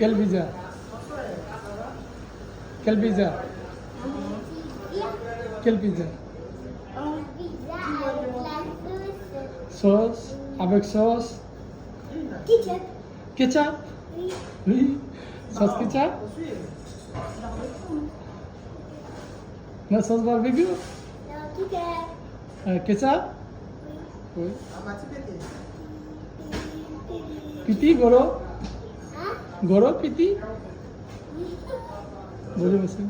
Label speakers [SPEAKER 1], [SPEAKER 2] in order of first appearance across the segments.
[SPEAKER 1] কেলবিজা কেলবিজা কেলবিজা সস avec সস
[SPEAKER 2] Ketchup.
[SPEAKER 1] ketchup oui sauce ketchup na sauce barbecue
[SPEAKER 2] No, ketchup.
[SPEAKER 1] ketchup oui পিতি গরো
[SPEAKER 2] Huh?
[SPEAKER 1] গরো পিতি বুঝে বসে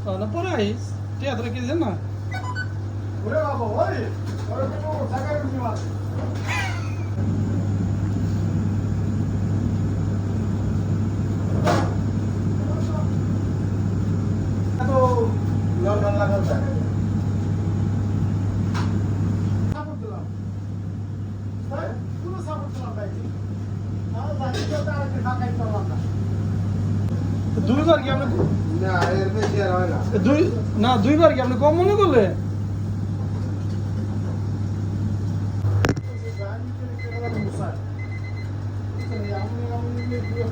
[SPEAKER 1] Fala por aí. Teatro aqui dizendo não.
[SPEAKER 3] Oi, babá, oi. Agora eu vou sacar o meu lado. Itu lawan lawan saya. Sabut dilam. Saya পুরো sabut dilam ভাই। আর বাকি তো তার ঢাকাই করলাম না।
[SPEAKER 1] দুইবার কি আপনি
[SPEAKER 3] না এর বেশি আর হয় না।
[SPEAKER 1] দুইবার কি আপনি কম মনে করলে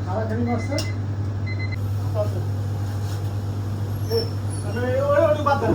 [SPEAKER 3] খারাপ মারছে ওই ওই বাদ দেন